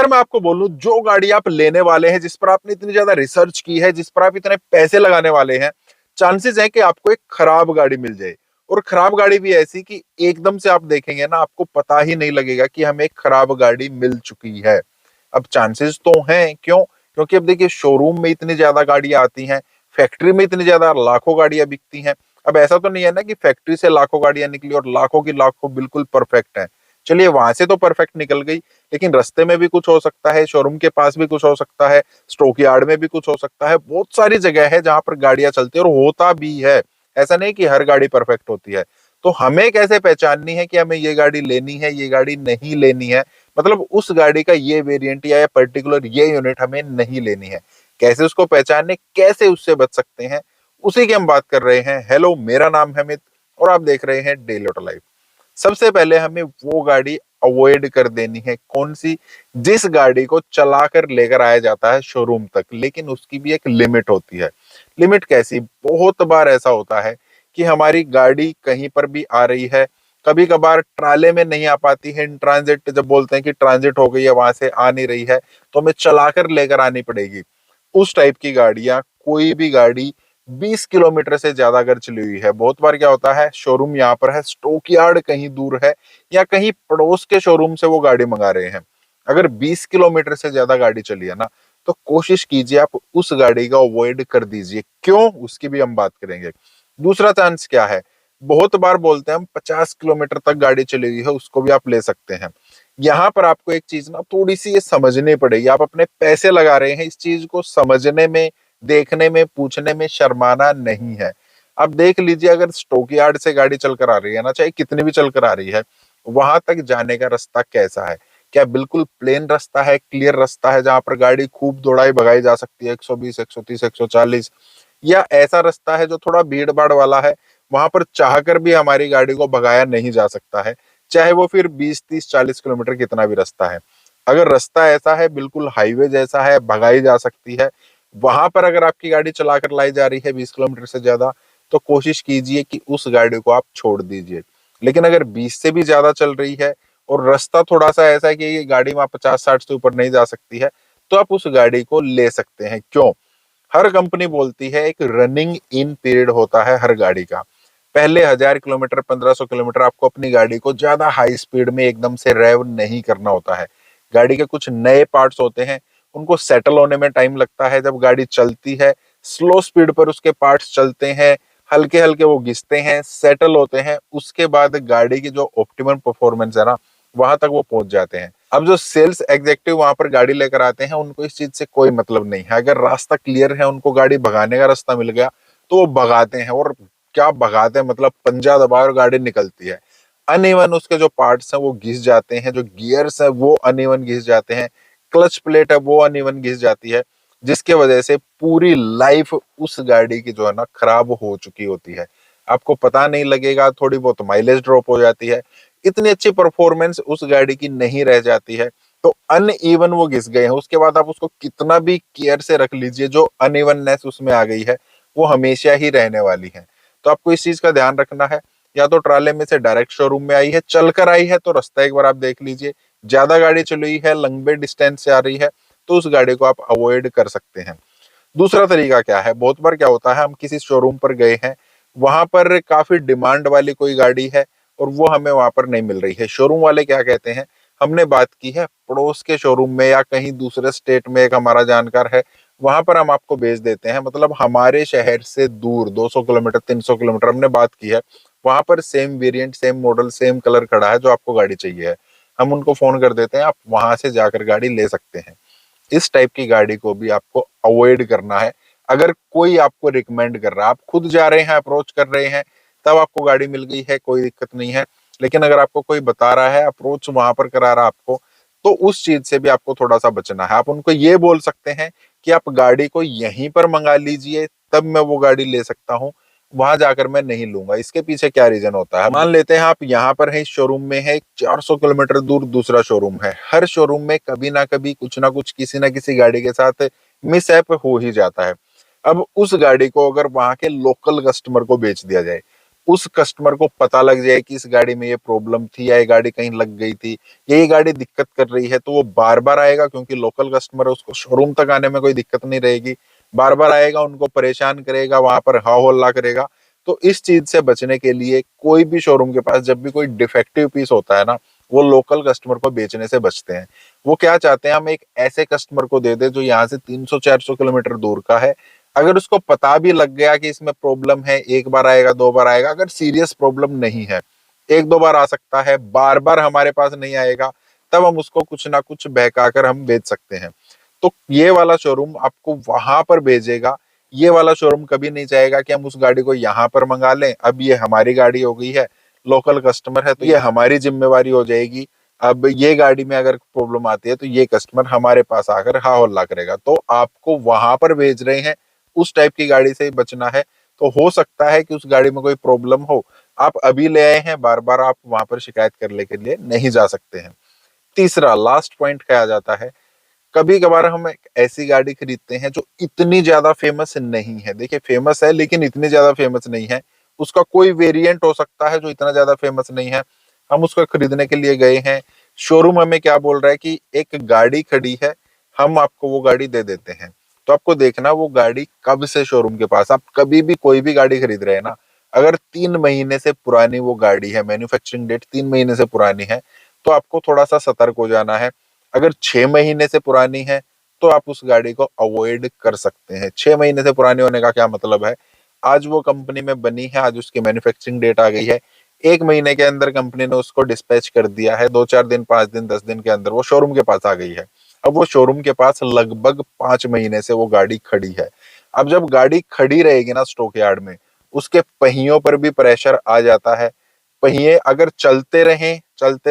अगर मैं आपको बोलूं जो गाड़ी आप लेने वाले हैं, जिस पर आपने इतनी ज्यादा रिसर्च की है, जिस पर आप इतने पैसे लगाने वाले हैं, चांसेस है कि आपको एक खराब गाड़ी मिल जाए। और खराब गाड़ी भी ऐसी कि एकदम से आप देखेंगे ना, आपको पता ही नहीं लगेगा कि हमें एक खराब गाड़ी मिल चुकी है। अब चांसेस तो हैं, क्यों? क्योंकि अब देखिए, शोरूम में इतनी ज्यादा गाड़ियां आती हैं, फैक्ट्री में इतनी ज्यादा लाखों गाड़ियां बिकती हैं। अब ऐसा तो नहीं है ना कि फैक्ट्री से लाखों गाड़ियां निकली और लाखों की लाखों बिल्कुल परफेक्ट है। चलिए, वहां से तो परफेक्ट निकल गई, लेकिन रास्ते में भी कुछ हो सकता है, शोरूम के पास भी कुछ हो सकता है, स्टॉक यार्ड में भी कुछ हो सकता है। बहुत सारी जगह है जहां पर गाड़ियां चलती है और होता भी है। ऐसा नहीं कि हर गाड़ी परफेक्ट होती है। तो हमें कैसे पहचाननी है कि हमें ये गाड़ी लेनी है, ये गाड़ी नहीं लेनी है? मतलब उस गाड़ी का ये वेरिएंट या पर्टिकुलर ये यूनिट हमें नहीं लेनी है। कैसे उसको पहचानने, कैसे उससे बच सकते हैं, उसी की हम बात कर रहे हैं। हेलो, मेरा नाम है अमित और आप देख रहे हैं डेली ऑटो लाइफ। सबसे पहले हमें वो गाड़ी अवॉइड कर देनी है, कौन सी? जिस गाड़ी को चलाकर लेकर आया जाता है शोरूम तक, लेकिन उसकी भी एक लिमिट होती है। लिमिट कैसी? बहुत बार ऐसा होता है कि हमारी गाड़ी कहीं पर भी आ रही है, कभी कभार ट्राले में नहीं आ पाती है, इन ट्रांजिट, जब बोलते हैं कि ट्रांजिट हो गई है, वहां से आ नहीं रही है, तो हमें चलाकर लेकर आनी पड़ेगी। उस टाइप की गाड़ियां, कोई भी गाड़ी 20 किलोमीटर से ज्यादा अगर चली हुई है, बहुत बार क्या होता है, शोरूम यहाँ पर है, स्टॉक यार्ड कहीं दूर है, या कहीं पड़ोस के शोरूम से वो गाड़ी मंगा रहे हैं। अगर 20 किलोमीटर से ज्यादा गाड़ी चली है ना, तो कोशिश कीजिए आप उस गाड़ी का अवॉइड कर दीजिए। क्यों? उसकी भी हम बात करेंगे। दूसरा चांस क्या है? बहुत बार बोलते हैं हम 50 किलोमीटर तक गाड़ी चली हुई है, उसको भी आप ले सकते हैं। यहाँ पर आपको एक चीज ना थोड़ी सी ये समझनी पड़ेगी। आप अपने पैसे लगा रहे हैं, इस चीज को समझने में, देखने में, पूछने में शर्माना नहीं है। अब देख लीजिए, अगर स्टॉक यार्ड से गाड़ी चलकर आ रही है ना, चाहे कितनी भी चलकर आ रही है, वहां तक जाने का रास्ता कैसा है? क्या बिल्कुल प्लेन रास्ता है, क्लियर रास्ता है, जहां पर गाड़ी खूब दौड़ाई भगाई जा सकती है, 120, 130, 140? या ऐसा रास्ता है जो थोड़ा भीड़ भाड़ वाला है, वहां पर चाहकर भी हमारी गाड़ी को भगाया नहीं जा सकता है, चाहे वो फिर 20, 30, 40 किलोमीटर कितना भी रास्ता है? अगर रास्ता ऐसा है, बिल्कुल हाईवे जैसा है, भगाई जा सकती है, वहां पर अगर आपकी गाड़ी चलाकर लाई जा रही है 20 किलोमीटर से ज्यादा, तो कोशिश कीजिए कि उस गाड़ी को आप छोड़ दीजिए। लेकिन अगर 20 से भी ज्यादा चल रही है और रास्ता थोड़ा सा ऐसा है कि ये गाड़ी वहां 50-60 से ऊपर नहीं जा सकती है, तो आप उस गाड़ी को ले सकते हैं। क्यों? हर कंपनी बोलती है एक रनिंग इन पीरियड होता है हर गाड़ी का। पहले 1000 किलोमीटर, 1500 किलोमीटर आपको अपनी गाड़ी को ज्यादा हाई स्पीड में एकदम से रेव नहीं करना होता है। गाड़ी के कुछ नए पार्ट्स होते हैं, उनको सेटल होने में टाइम लगता है। जब गाड़ी चलती है, स्लो स्पीड पर उसके पार्ट्स चलते हैं, हल्के हल्के वो घिसते हैं, सेटल होते हैं, उसके बाद गाड़ी की जो ऑप्टिमम परफॉर्मेंस है ना, वहां तक वो पहुंच जाते हैं। अब जो सेल्स एग्जेक्टिव वहां पर गाड़ी लेकर आते हैं, उनको इस चीज से कोई मतलब नहीं है। अगर रास्ता क्लियर है, उनको गाड़ी भगाने का रास्ता मिल गया, तो वो भगाते हैं। और क्या भगाते हैं, मतलब पंजा दबाए और गाड़ी निकलती है। अनइवन उसके जो पार्ट्स हैं वो घिस जाते हैं, जो गियर्स है वो अनइवन घिस जाते हैं, क्लच प्लेट है वो अनइवन घिस जाती है, जिसके वजह से पूरी लाइफ उस गाड़ी की जो है ना खराब हो चुकी होती है। आपको पता नहीं लगेगा, थोड़ी बहुत माइलेज ड्रॉप हो जाती है, इतनी अच्छी परफॉर्मेंस उस गाड़ी की नहीं रह जाती है। तो अनइवन वो घिस गए हैं, उसके बाद आप उसको कितना भी केयर से रख लीजिए, जो अनइवननेस उसमें आ गई है वो हमेशा ही रहने वाली है। तो आपको इस चीज का ध्यान रखना है। या तो ट्राले में से डायरेक्ट शोरूम में आई है, चलकर आई है, तो रास्ता एक बार आप देख लीजिए। ज्यादा गाड़ी चली हुई है, लंबे डिस्टेंस से आ रही है, तो उस गाड़ी को आप अवॉइड कर सकते हैं। दूसरा तरीका क्या है? बहुत बार क्या होता है, हम किसी शोरूम पर गए हैं, वहां पर काफी डिमांड वाली कोई गाड़ी है और वो हमें वहां पर नहीं मिल रही है। शोरूम वाले क्या कहते हैं, हमने बात की है पड़ोस के शोरूम में या कहीं दूसरे स्टेट में, एक हमारा जानकार है, वहां पर हम आपको भेज देते हैं। मतलब हमारे शहर से दूर 200 किलोमीटर, 300 किलोमीटर हमने बात की है, वहां पर same variant, same model, same colour खड़ा है जो आपको गाड़ी चाहिए है। हम उनको फोन कर देते हैं, आप वहां से जाकर गाड़ी ले सकते हैं। इस टाइप की गाड़ी को भी आपको अवॉइड करना है। अगर कोई आपको रिकमेंड कर रहा है, आप खुद जा रहे हैं, अप्रोच कर रहे हैं, तब आपको गाड़ी मिल गई है, कोई दिक्कत नहीं है। लेकिन अगर आपको कोई बता रहा है, अप्रोच वहां पर करा रहा है आपको, तो उस चीज से भी आपको थोड़ा सा बचना है। आप उनको ये बोल सकते हैं कि आप गाड़ी को यहीं पर मंगा लीजिए, तब मैं वो गाड़ी ले सकता हूँ, वहां जाकर मैं नहीं लूंगा। इसके पीछे क्या रीजन होता है? मान लेते हैं आप यहाँ पर है, इस शोरूम में है, 400 किलोमीटर दूर दूसरा शोरूम है। हर शोरूम में कभी ना कभी कुछ ना कुछ, किसी ना किसी गाड़ी के साथ मिसहैप हो ही जाता है। अब उस गाड़ी को अगर वहां के लोकल कस्टमर को बेच दिया जाए, उस कस्टमर को पता लग जाए कि इस गाड़ी में ये प्रॉब्लम थी या ये गाड़ी कहीं लग गई थी, ये गाड़ी दिक्कत कर रही है, तो वो बार बार आएगा, क्योंकि लोकल कस्टमर है, उसको शोरूम तक आने में कोई दिक्कत नहीं रहेगी। बार बार आएगा, उनको परेशान करेगा, वहां पर हा हल्ला करेगा। तो इस चीज से बचने के लिए कोई भी शोरूम के पास जब भी कोई डिफेक्टिव पीस होता है ना, वो लोकल कस्टमर को बेचने से बचते हैं। वो क्या चाहते हैं, हम एक ऐसे कस्टमर को दे दे जो यहाँ से 300-400 किलोमीटर दूर का है। अगर उसको पता भी लग गया कि इसमें प्रॉब्लम है, एक बार आएगा, दो बार आएगा, अगर सीरियस प्रॉब्लम नहीं है, एक दो बार आ सकता है, बार बार हमारे पास नहीं आएगा, तब हम उसको कुछ ना कुछ बहकाकर हम बेच सकते हैं। तो ये वाला शोरूम आपको वहां पर भेजेगा। ये वाला शोरूम कभी नहीं चाहेगा कि हम उस गाड़ी को यहाँ पर मंगा लें, अब ये हमारी गाड़ी हो गई है, लोकल कस्टमर है तो ये हमारी जिम्मेवारी हो जाएगी। अब ये गाड़ी में अगर प्रॉब्लम आती है तो ये कस्टमर हमारे पास आकर हा हल्ला करेगा। तो आपको वहां पर भेज रहे हैं, उस टाइप की गाड़ी से ही बचना है। तो हो सकता है कि उस गाड़ी में कोई प्रॉब्लम हो, आप अभी ले आए हैं, बार बार आप वहां पर शिकायत करने के लिए नहीं जा सकते हैं। तीसरा लास्ट पॉइंट क्या आ जाता है, कभी कभार हम एक ऐसी गाड़ी खरीदते हैं जो इतनी ज्यादा फेमस नहीं है। देखिए फेमस है लेकिन इतनी ज्यादा फेमस नहीं है, उसका कोई वेरिएंट हो सकता है जो इतना ज्यादा फेमस नहीं है। हम उसको खरीदने के लिए गए हैं, शोरूम हमें क्या बोल रहा है कि एक गाड़ी खड़ी है, हम आपको वो गाड़ी दे देते हैं। तो आपको देखना वो गाड़ी कब से शोरूम के पास, आप कभी भी कोई भी गाड़ी खरीद रहे हैं ना, अगर 3 महीने से पुरानी वो गाड़ी है, मैन्युफैक्चरिंग डेट 3 महीने से पुरानी है, तो आपको थोड़ा सा सतर्क हो जाना है। अगर 6 महीने से पुरानी है तो आप उस गाड़ी को अवॉइड कर सकते हैं। 6 महीने से पुरानी होने का क्या मतलब है, आज वो कंपनी में बनी है, आज उसकी मैन्युफैक्चरिंग डेट आ गई है, 1 महीने के अंदर कंपनी ने उसको डिस्पैच कर दिया है, 2-4 दिन, 5 दिन, 10 दिन के अंदर वो शोरूम के पास आ गई है। अब वो शोरूम के पास लगभग 5 महीने से वो गाड़ी खड़ी है। अब जब गाड़ी खड़ी रहेगी ना स्टॉक यार्ड में, उसके पहियों पर भी प्रेशर आ जाता है। पहिए अगर चलते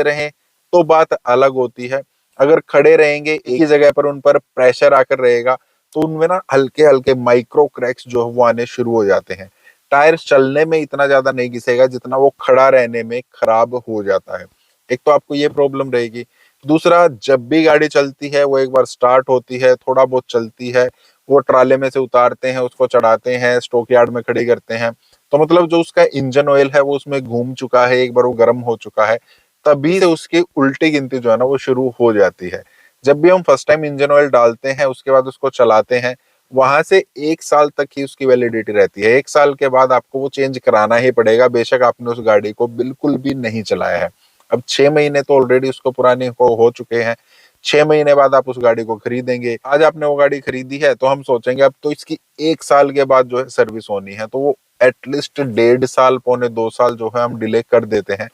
रहें तो बात अलग होती है। अगर खड़े रहेंगे एक ही जगह पर, उन पर प्रेशर आकर रहेगा, तो उनमें ना हल्के हल्के माइक्रो क्रैक्स जो है वो आने शुरू हो जाते हैं। टायर चलने में इतना ज्यादा नहीं घिसेगा जितना वो खड़ा रहने में खराब हो जाता है। एक तो आपको ये प्रॉब्लम रहेगी। दूसरा, जब भी गाड़ी चलती है वो एक बार स्टार्ट होती है, थोड़ा बहुत चलती है, वो ट्राले में से उतारते हैं, उसको चढ़ाते हैं, स्टॉक यार्ड में खड़ी करते हैं, तो मतलब जो उसका इंजन ऑयल है वो उसमें घूम चुका है, एक बार वो गर्म हो चुका है, तभी से उसकी उल्टी गिनती जो है ना वो शुरू हो जाती है। जब भी हम फर्स्ट टाइम इंजन ऑयल डालते हैं, उसके बाद उसको चलाते हैं, वहां से 1 साल तक ही उसकी वैलिडिटी रहती है। 1 साल के बाद आपको वो चेंज कराना ही पड़ेगा, बेशक आपने उस गाड़ी को बिल्कुल भी नहीं चलाया है। अब 6 महीने तो ऑलरेडी उसको पुराने हो चुके हैं। 6 महीने बाद आप उस गाड़ी को खरीदेंगे, आज आपने वो गाड़ी खरीदी है तो हम सोचेंगे अब तो इसकी 1 साल के बाद जो है सर्विस होनी है, तो वो एटलीस्ट 1.5 साल, पौने 2 साल जो है हम डिले कर देते हैं,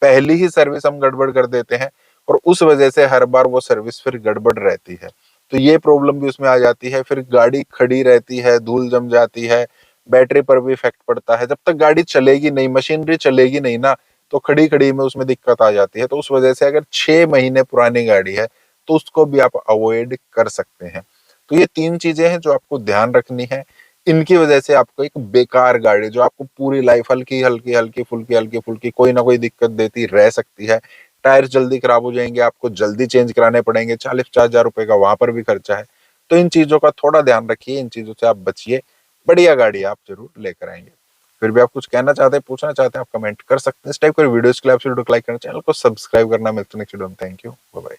पहली ही सर्विस हम गड़बड़ कर देते हैं, और उस वजह से हर बार वो सर्विस फिर गड़बड़ रहती है। तो ये प्रॉब्लम भी उसमें आ जाती है, फिर गाड़ी खड़ी रहती है, धूल जम जाती है, बैटरी पर भी इफेक्ट पड़ता है। जब तक गाड़ी चलेगी नहीं, मशीनरी चलेगी नहीं ना, तो खड़ी खड़ी में उसमें दिक्कत आ जाती है। तो उस वजह से अगर 6 महीने पुरानी गाड़ी है तो उसको भी आप अवॉइड कर सकते हैं। तो ये 3 चीजें हैं जो आपको ध्यान रखनी है। इनकी वजह से आपको एक बेकार गाड़ी जो आपको पूरी लाइफ हल्की हल्की फुल्की कोई ना कोई दिक्कत देती रह सकती है। टायर जल्दी खराब हो जाएंगे, आपको जल्दी चेंज कराने पड़ेंगे, 40-50 हजार रुपए का वहां पर भी खर्चा है। तो इन चीजों का थोड़ा ध्यान रखिए, इन चीजों से आप बचिए, बढ़िया गाड़ी आप जरूर लेकर आएंगे। फिर भी आप कुछ कहना चाहते हैं, पूछना चाहते हैं, आप कमेंट कर सकते हैं। इस टाइप के वीडियोस के लिए आप वीडियो को लाइक करना, चैनल को सब्सक्राइब करना। मिलते हैं नेक्स्ट वीडियो में। Thank you, bye bye.